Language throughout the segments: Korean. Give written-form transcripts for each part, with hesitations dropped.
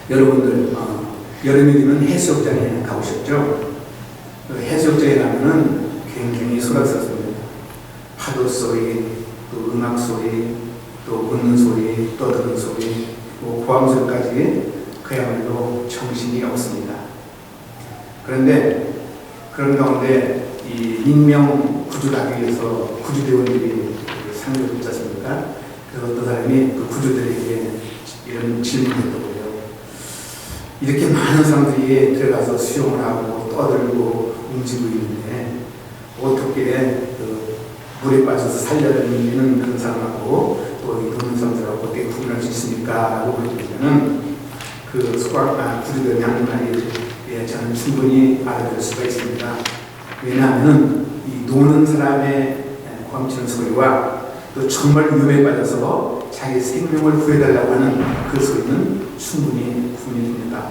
여러분들 여름이 되면 해수욕장에 가보셨죠? 해수욕장에 가면은 굉장히 소란스럽습니다. 파도 소리, 또 음악 소리, 또 웃는 소리, 떠드는 소리, 뭐 고함 소리까지 그야말로 정신이 없습니다. 그런데 그런 가운데 이 인명 구조를 하기 위해서 구조대원들이 상을 붙지 않습니까? 그래서 어떤 사람이 그 구조대에게 이런 질문을 했더군요. 이렇게 많은 사람들이 들어가서 수영을 하고 떠들고 움직이고 있는데 어떻게 그 물에 빠져서 살려내는 그런 사람하고 또 이 노는 사람들하고 어떻게 구분할 수 있습니까? 라고 물어보면은 그 구조대원 양말이 저는 충분히 알아들을 수가 있습니다. 왜냐하면 이 노는 사람의 고함치는 소리와 또 정말 위험에 빠져서 자기 생명을 구해달라고 하는 그 소리는 충분히 구분이 됩니다.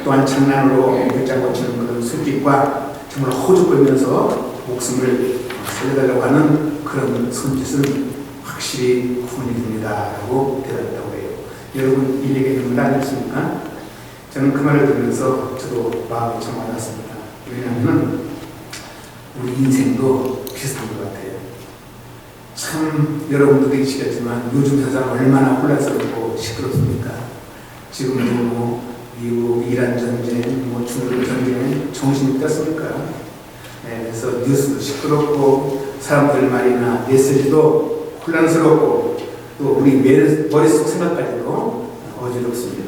또한 장난으로 글자고 치는 그런 술깃과 정말 호죽거리면서 목숨을 살려달라고 하는 그런 손짓은 확실히 구분이 됩니다. 라고 대답했다고 해요. 여러분 이 얘기 듣는 거 아니십니까? 저는 그 말을 들으면서 저도 마음이 참 와닿았습니다. 왜냐하면 우리 인생도 비슷한 것 같아요. 참 여러분도 계시겠지만 요즘 세상 얼마나 혼란스럽고 시끄럽습니까? 지금도 뭐 미국, 이란 전쟁, 뭐 중국 전쟁 정신이 떴습니까? 그래서 뉴스도 시끄럽고 사람들 말이나 메시지도 혼란스럽고 또 우리 머릿속 생각까지도 어지럽습니다.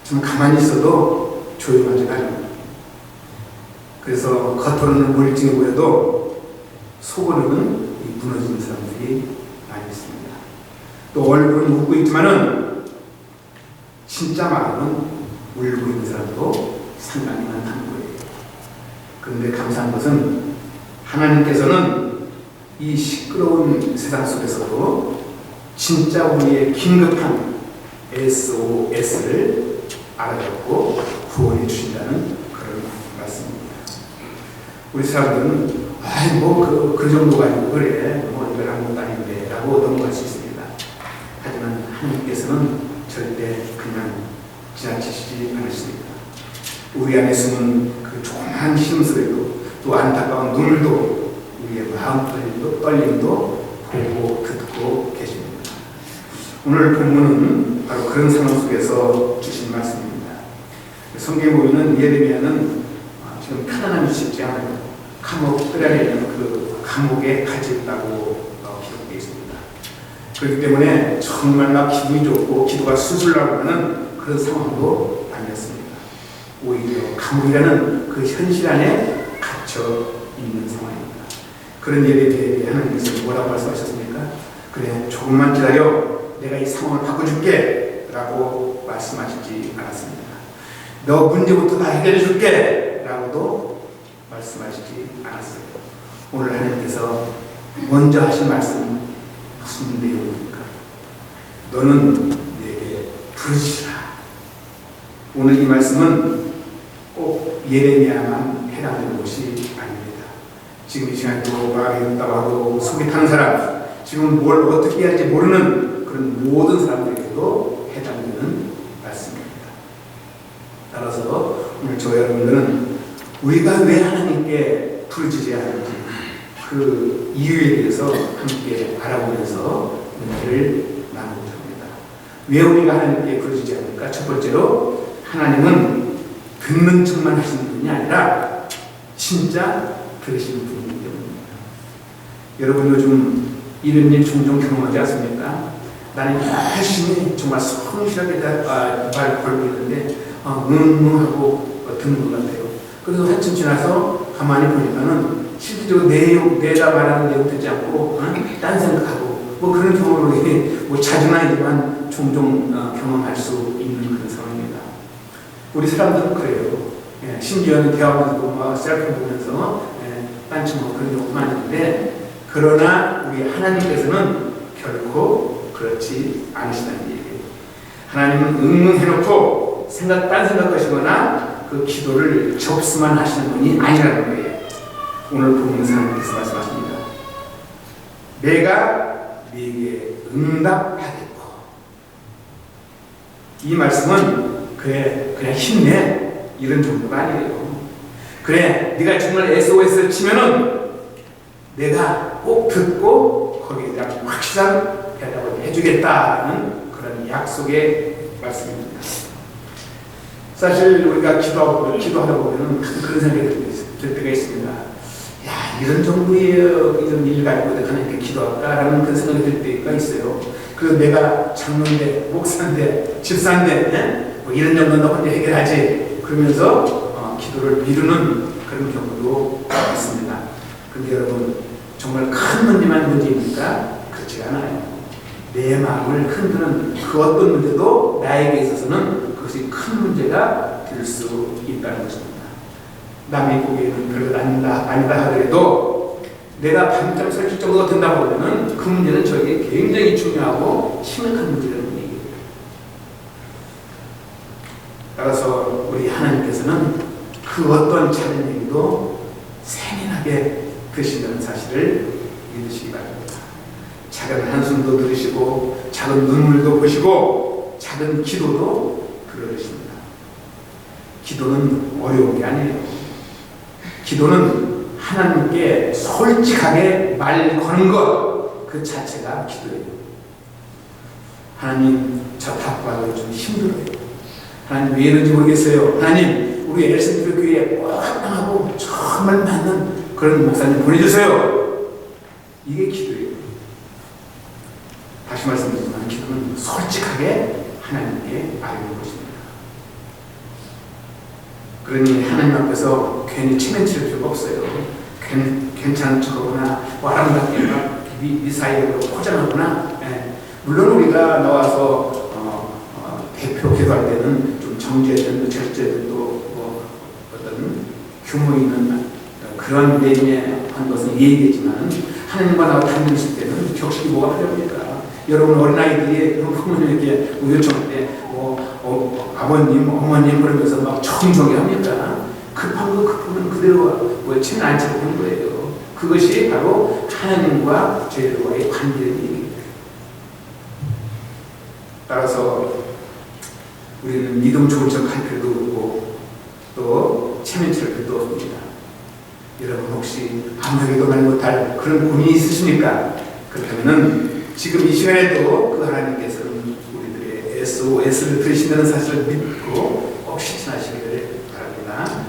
좀 가만히 있어도 조용하지가 않아요. 그래서 겉으로는 멀쩡해 보여도 속으로는 무너지는 사람들이 많이 있습니다. 또 얼굴은 웃고 있지만은 진짜 마음은 울고 있는 사람도 상당히 많다는 거예요. 그런데 감사한 것은 하나님께서는 이 시끄러운 세상 속에서도 진짜 우리의 긴급한 SOS를 알아듣고 구원해 주신다는 그런 말씀입니다. 우리 사람들은 그 정도가 아니고 그래 뭐 이걸 아무것도 아닌데 라고 넘어갈 수 있습니다. 하지만 하나님께서는 절대 그냥 지나치시지 않으십니다. 우리 안에 숨은 그 조그만 심술에도 또 안타까운 눈물도 우리의 마음 떨림도 보고 듣고 계십니다. 오늘 본문은 바로 그런 상황 속에서 주신 말씀입니다. 성경에 보면 예레미야는 지금 편안함이 쉽지 않아요. 감옥 뜰 있는 그 감옥에 갇혀 있다고 기록되어 있습니다. 그렇기 때문에 정말 막 기분이 좋고 기도가 수술라고 하는 그런 상황도 아니었습니다. 오히려 감옥이라는 그 현실 안에 갇혀 있는 상황입니다. 그런 일에 대해 하나님께서 뭐라고 말씀하셨습니까? 그래 조금만 기다려 내가 이 상황을 바꿔줄게 라고 말씀하시지 않았습니다. 너 문제부터 다 해결해 줄게 라고도 말씀하시지 않았어요. 오늘 하나님께서 먼저 하신 말씀은 무슨 내용입니까? 너는 내게 부르짖으라. 오늘 이 말씀은 꼭 예레미야만 해당되는 것이 아닙니다. 지금 이 시간에도 마음이 답답하고 속이 타는 사람, 지금 뭘 어떻게 해야 할지 모르는 그런 모든 사람들에게도 해당되는 말씀입니다. 따라서 오늘 저 여러분들은 우리가 왜 하나님께 부르짖어야 하는지 그 이유에 대해서 함께 알아보면서 은혜를 나누고자 합니다. 왜 우리가 하나님께 부르짖어야 합니까? 첫 번째로 하나님은 듣는 척만 하시는 분이 아니라 진짜 들으시는 분이기 때문입니다. 여러분 요즘 이런 일 종종 경험하지 않습니까? 나는 열심히 정말 성실하게 말 걸고 있는데 하고 듣는 것 같아요. 그래서 한참 지나서 가만히 보니까는 실질적으로 내가 말하는 내용 듣지 않고 딴 생각하고 뭐 그런 경우를 뭐 자주는 아니지만 종종 경험할 수 있는 그런 상황입니다. 우리 사람들은 그래요. 심지어는 대화하면서도 막 셀프 보면서 딴청하고 그런 경우도 많은데 그러나 우리 하나님께서는 결코 그렇지 않으시다는 얘기예요. 하나님은 응응해놓고 딴 생각하시거나 그 기도를 접수만 하시는 분이 아니라는 거예요. 오늘 본문에서 하나님께서 말씀하십니다. 내가 네게 응답하겠고. 이 말씀은 그래 그냥 힘내 이런 정도가 아니에요. 그래 네가 정말 SOS를 치면은 내가 꼭 듣고 거기에 대한 확실한 대답을 해주겠다는 그런 약속의 말씀입니다. 사실 우리가 기도하다 보면 그런 생각이 들 때가 있습니다. 야 이런 정도의 이런 일 가지고 내가 하나님께 기도할까라는 그런 생각이 들 때가 있어요. 그래서 내가 장로인데 목사인데 집사인데 뭐 이런 정도는 혼자 해결하지 그러면서 기도를 미루는 그런 경우도 있습니다. 그런데 여러분 정말 큰 문제입니까? 그렇지 않아요. 내 마음을 흔드는 그 어떤 문제도 나에게 있어서는 그것이 큰 문제가 될 수 있다는 것입니다. 남이 보기에는 별것 아니다 하더라도 내가 밤잠 설칠 정도가 된다고 하면 그 문제는 저에게 굉장히 중요하고 심각한 문제라는 얘기예요. 따라서 우리 하나님께서는 그 어떤 작은 얘기도 세밀하게 드신다는 사실을 믿으시기 바랍니다. 작은 한숨도 들으시고 작은 눈물도 보시고 작은 기도도 들어주십니다. 기도는 어려운 게 아니에요. 기도는 하나님께 솔직하게 말 거는 것 그 자체가 기도예요. 하나님 저 답받아요. 좀 힘들어요. 하나님 왜 이런지 모르겠어요. 하나님 우리 엘센트 교회에 꼭 합당하고 정말 맞는 그런 목사님 보내주세요. 이게 기도예요. 다시 말씀드리지만 기도는 솔직하게 하나님께 아뢰는 것입니다. 그러니 하나님 앞에서 괜히 체면 칠 필요가 없어요. 괜찮은 척하거나 아름답게 미사일로 포장하거나 물론 우리가 나와서 대표 기도할 때는 좀 정제된 절제된 또 어떤 규모 있는 그런 내용에 한 것은 얘기했지만 하나님과 나와 다니실 때는 격식이 뭐가 필요합니까? 여러분 어린아이들이 부모님에게 요청할 때 아버님, 어머님 그러면서 막 정중하게 합니까? 급한 거 급하면 그대로 체면 안 차고 하는 거예요. 그것이 바로 하나님과 저희들과의 관계의 얘기입니다. 따라서 우리는 믿음 좋은 척 할 필요도 없고 또 체면 칠 필요도 없습니다. 여러분 혹시 아무에게도 말 못할 그런 고민이 있으십니까? 그렇다면 지금 이 시간에도 그 하나님께서는 우리들의 SOS를 들으신다는 사실을 믿고 꼭 실천하시기를 바랍니다.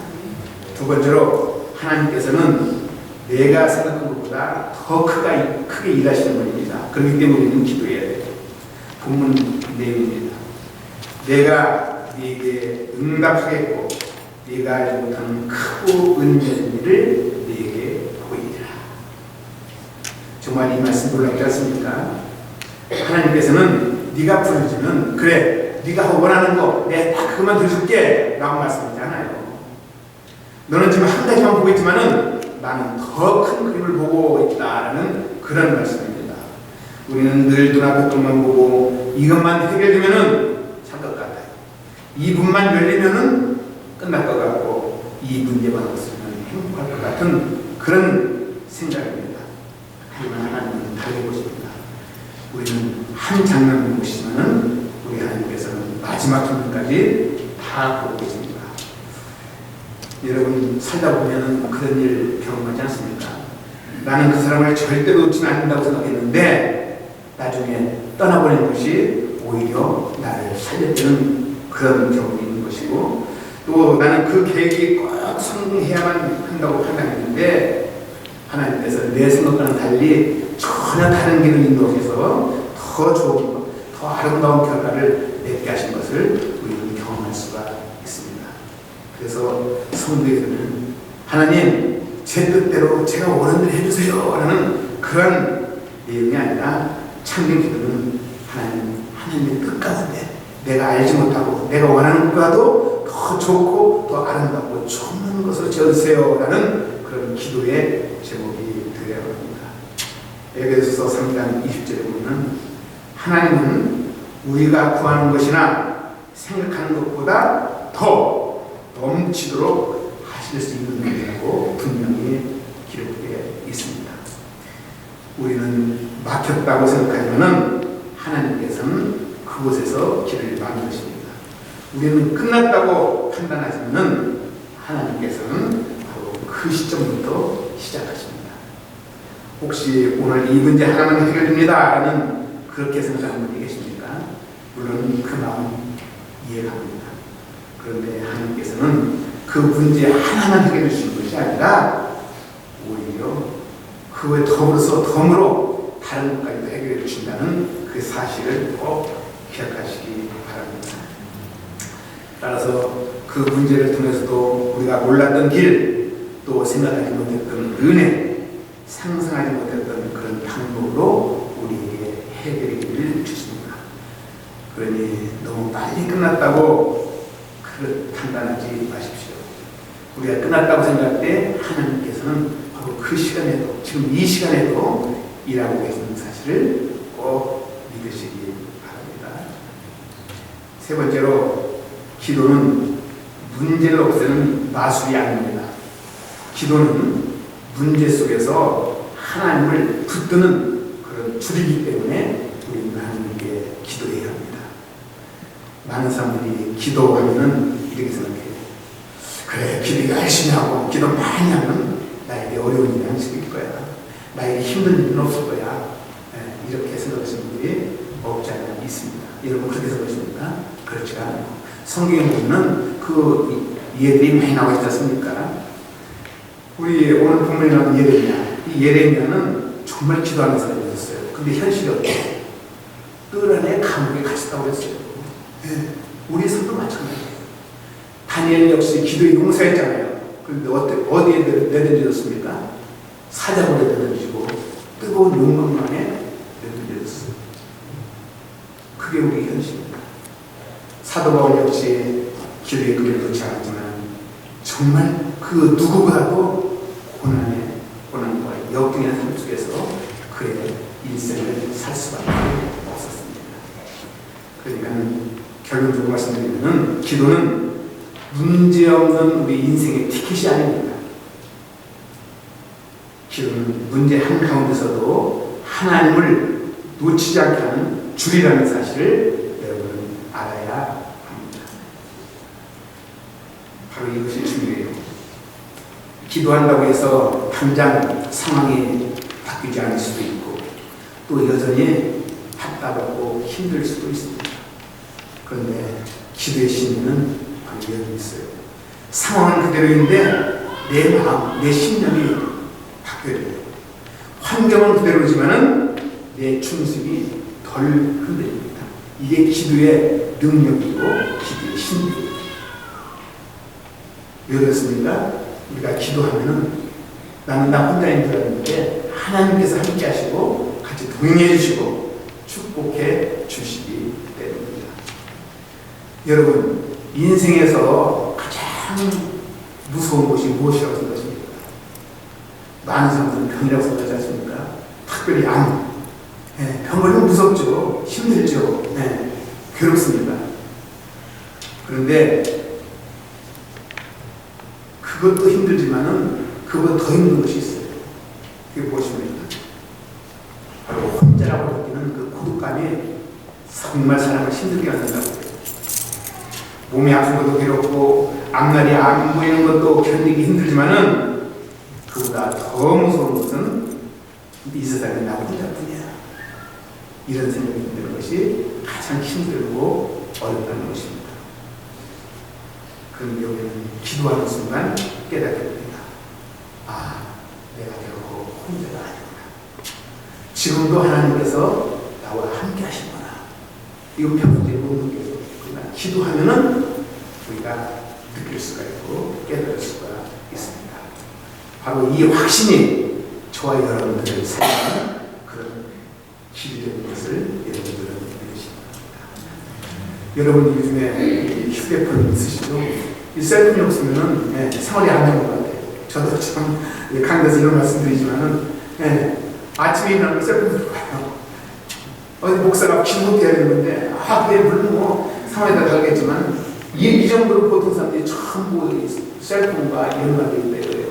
두 번째로 하나님께서는 내가 생각한 것보다 더 크게 일하시는 분입니다. 그렇기 때문에 우리는 기도해야 돼요. 본문 내용입니다. 내가 네게 응답하겠고 네가 알지 못하는 크고 은혜의 일을 네게 보이리라. 정말 이 말씀 놀랍지 않습니까? 하나님께서는 네가 부르지면 그래 네가 원하는 거 내가 다 그것만 들어줄게 라고 말씀하지 않아요. 너는 지금 한 가지만 보고 있지만은 나는 더 큰 그림을 보고 있다라는 그런 말씀입니다. 우리는 늘 눈앞의 것만 보고 이것만 해결되면은 살 것 같아요. 이 문만 열리면은 끝날 것 같고 이 문제만 없으면 행복할 것 같은 그런 생각입니다. 하지만 하나님은 다르게 보십니다. 우리는 한 장면을 보시면은 우리 하나님께서는 마지막 장면까지 다 보고 계십니다. 여러분 살다 보면 그런 일 경험하지 않습니까? 나는 그 사람을 절대로 놓치면 안 된다고 생각했는데 나중에 떠나보낸 것이 오히려 나를 살려주는 그런 경험이 있는 것이고 또 나는 그 계획이 꼭 성공해야만 한다고 판단했는데 하나님께서 내 생각과는 달리 전혀 다른 길을 인도하셔서 더 좋은 것, 더 아름다운 결과를 맺게 하신 것을 우리는 경험할 수가 있습니다. 그래서 성도에서는 하나님 제 뜻대로 제가 원하는 대로 해주세요 라는 그런 내용이 아니라 참된 기도는 하나님의 뜻 가운데 내가 알지 못하고 내가 원하는 것보다도 더 좋고 더 아름답고 좋은 것을 지어주세요 라는 그런 기도의 제목이 되어야 합니다. 에베소서 3장 20절에 보면 하나님은 우리가 구하는 것이나 생각하는 것보다 더 넘치도록 하실 수 있는 분이라고 분명히 기록되어 있습니다. 우리는 막혔다고 생각하면 하나님께서는 그곳에서 길을 만드십니다. 우리는 끝났다고 판단하시면 하나님께서는 바로 그 시점부터 시작하십니다. 혹시 오늘 이 문제 하나만 해결됩니다 라는 그렇게 생각하는 분이 계십니까? 물론 그 마음 이해합니다. 그런데 하나님께서는 그 문제 하나만 해결해 주시는 것이 아니라 오히려 그에 더불어서 덤으로 다른 것까지도 해결해 주신다는 그 사실을 꼭 기억하시기 바랍니다. 따라서 그 문제를 통해서도 우리가 몰랐던 길, 또 생각하지 못했던 은혜, 상상하지 못했던 그런 방법으로 우리에게 해결의 길을 주십니다. 그러니 너무 빨리 끝났다고 판단하지 마십시오. 우리가 끝났다고 생각할 때 하나님께서는 바로 그 시간에도, 지금 이 시간에도 일하고 계시는 사실을 꼭 믿으시기 바랍니다. 세 번째로, 기도는 문제를 없애는 마술이 아닙니다. 기도는 문제 속에서 하나님을 붙드는 그런 줄이기 때문에 우리는 하나님께 기도해야 합니다. 많은 사람들이 기도하면은 이렇게 생각해요. 그래, 기도 열심히 하고 기도 많이 하면 나에게 어려운 일이 안 생길 거야. 나에게 힘든 일은 없을 거야. 이렇게 생각하시는 분들이 없지 않아 있습니다. 여러분 그렇게 생각하십니까? 그렇지 않아요. 성경에 보면 그 예들이 많이 나와 있지 않습니까? 우리 오늘 본문에 나온 예레미야. 이 예레미야는 정말 기도하는 사람이었어요. 근데 현실이 어때요? 뜰 안에 감옥에 갇혔다고 했어요. 우리 삶도 마찬가지예요. 다니엘 역시 기도에 용서했잖아요. 그런데 어디에 내던졌습니까? 사자굴에 내던지고 뜨거운 용광로에 내던졌어요. 그게 우리 현실입니다. 사도 바울 역시 기도의 끈을 놓지 않았지만 정말 그 누구보다도 고난과 역경의 삶 속에서 그의 인생을 살 수밖에 없었습니다. 그러니까 결론적으로 말씀드리면 기도는 문제없는 우리 인생의 티켓이 아닙니다. 기도는 문제 한가운데서도 하나님을 놓치지 않게 하는 줄이라는 사실을 여러분은 알아야 합니다. 바로 이것이 중요해요. 기도한다고 해서 당장 상황이 바뀌지 않을 수도 있고 또 여전히 답답하고 힘들 수도 있습니다. 그런데 기도의 심리는 방법이 있어요. 상황은 그대로인데 내 마음, 내 심령이 바뀌어야 돼요. 환경은 그대로지만은 내 중심이 덜 흔들립니다. 이게 기도의 능력이고 기도의 심리입니다. 왜 그렇습니까? 우리가 기도하면은 나는 나 혼자인 줄 알았는데 하나님께서 함께 하시고 같이 동행해 주시고 축복해 주시기 때문입니다. 여러분, 인생에서 가장 무서운 것이 무엇이라고 생각하십니까? 많은 사람들은 병이라고 생각하지 않습니까? 특별히 암. 병 걸리면 무섭죠. 힘들죠. 괴롭습니다. 그런데 그것도 힘들지만은 그보다 더 힘든 것이 있어요. 그게 무엇입니까? 바로 혼자라고 느끼는 그 고독감이 정말 사람을 힘들게 만든다고 해요. 몸이 아픈 것도 괴롭고 앞날이 안 보이는 것도 견디기 힘들지만은 그보다 더 무서운 것은 이 세상에 나 혼자뿐이야. 이런 생각이 드는 것이 가장 힘들고 어렵다는 것입니다. 그런데 우리는 기도하는 순간 깨닫게 됩니다. 아, 내가 결코 혼자가 아니구나. 지금도 하나님께서 나와 함께 하시구나. 이거 평소에 못 느껴요. 그러나 기도하면은 우리가 느낄 수가 있고 깨달을 수가 있습니다. 바로 이 확신이 저와 여러분들을 살리는 그런 기도되는 것을 여러분들은 믿으시기 바랍니다. 여러분 요즘에 휴대폰 있으시죠? 이 셀폰이 없으면은 생활이 안 되는 것 같아요. 저도 참 강의에서 이런 말씀드리지만은 아침에 일어나면 셀폰 들고 가요. 어디 목사가 기도해야 되는데 그래 물론 뭐 상황에 따라 다르겠지만 이 정도로 보통 사람들이 전부 셀폰과 연관되어 있다 이거예요.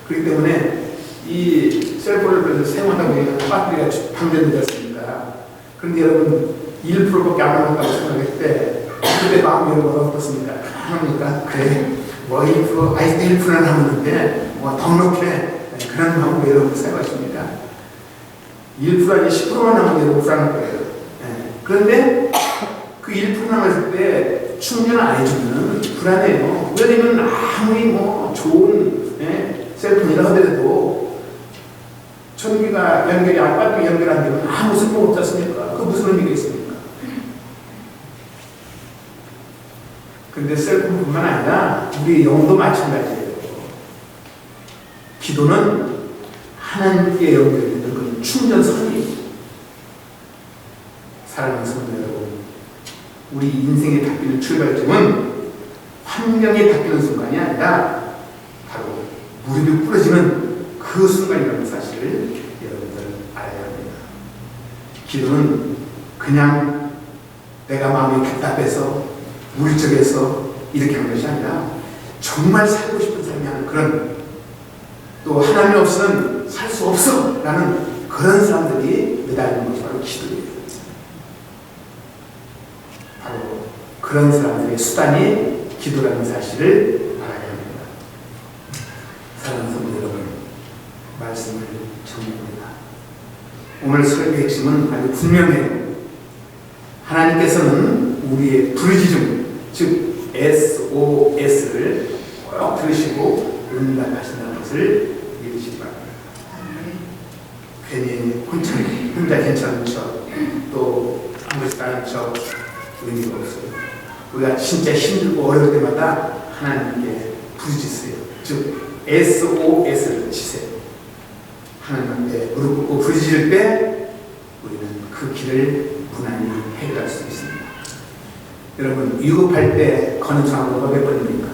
그렇기 때문에 이 셀폰을 사용하다 보니까 배터리가 방전되지 않습니까? 그런데 여러분 1%밖에 안 남았다고 생각할 때 그때 마음이 얼마나 어떻습니까? 합니까? 그래, 뭐 1%, 아직도 1%는 하는데, 뭐 넉넉해. 그런 마음으로 여러분 생각하십니까? 1% 아니 10%만 하면 여러분 불안할 거예요. 그런데 그 1% 남았을 때 충전 안 해주면 불안해요. 왜냐면 아무리 뭐 좋은 셀폰이라 하더라도 전기가 연결이 안 받고 연결 안 되면 아무 쓸모 없지 않습니까? 그 무슨 의미가 있습니까? 근데 셀폰뿐만 아니라 우리 영도 마찬가지예요. 기도는 하나님께 연결되는 그런 충전선이에요. 사랑하는 성도 여러분, 우리 인생이 바뀌는 출발점은 환경이 바뀌는 순간이 아니라 바로 무릎이 부러지는 그 순간이라는 사실을 여러분들 알아야 합니다. 기도는 그냥 내가 마음이 답답해서 물적해서 이렇게 하는 것이 아니라 정말 살고 싶은 삶이 하는 그런, 또 하나님 없이는 살 수 없어 라는 그런 사람들이 매달리는 것이 바로 기도예요. 바로 그런 사람들의 수단이 기도라는 사실을 알아야 합니다. 사랑하는 성도 여러분, 말씀을 정리합니다. 오늘 설교의 핵심은 아주 분명해요. 하나님께서는 우리의 부르짖음, 즉 SOS를 꼭 들으시고 응답하신다는 것을 믿으시기 바랍니다. 괜히 혼자 괜찮은 척, 또 아무것도 아닌 척 의미가 없어요. 우리가 진짜 힘들고 어려울 때마다 하나님께 부르짖으세요. 즉 SOS를 치세요. 하나님께 무릎 꿇고 부르짖을 때 우리는 그 길을 무난히 해결할 수 있습니다. 여러분, 위급할 때 거는 전화번호가 몇 번입니까?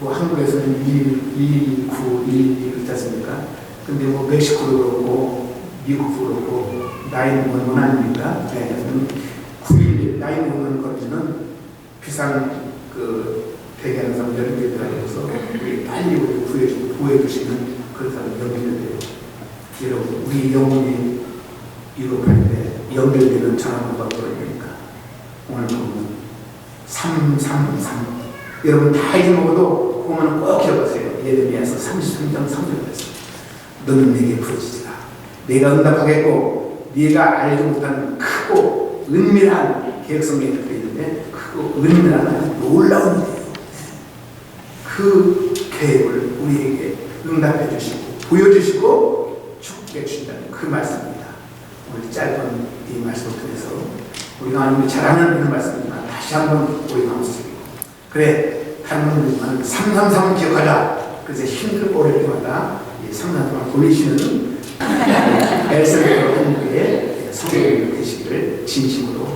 뭐 한국에서는 119, 112 그렇지 않습니까? 근데 뭐 멕시코도 그렇고 미국도 그렇고 911 아닙니까? 911, 911 거리는 비상 대기하는 사람 연결되어 있어서 빨리 우리 구해주시는 그런 사람 연결돼요. 여러분, 우리 영혼이 위급할 때 연결되는 전화번호가 뭐입니까? 오늘 보면 333. 여러분 다 잊어먹어도 그거는 꼭 기억하세요. 예레미야서 33장 3절에 있습니다. 너는 내게 부르짖으라. 내가 응답하겠고 네가 알지 못하는 크고 은밀한 계획성에 적혀 있는데 크고 은밀한 놀라운 일이에요. 그 계획을 우리에게 응답해 주시고 보여주시고 축복해 주신다는 그 말씀입니다. 오늘 짧은 이 말씀을 통해서 우리가 하나님이 잘하는 이런 말씀이지만 다시 한번 우리 마음속에 그래, 다른 분들만 333을 기억하자. 그래서 힘들고 어려울 때마다 이 333을 돌리시는 엘사베트 한국의 성도님들 되시기를 진심으로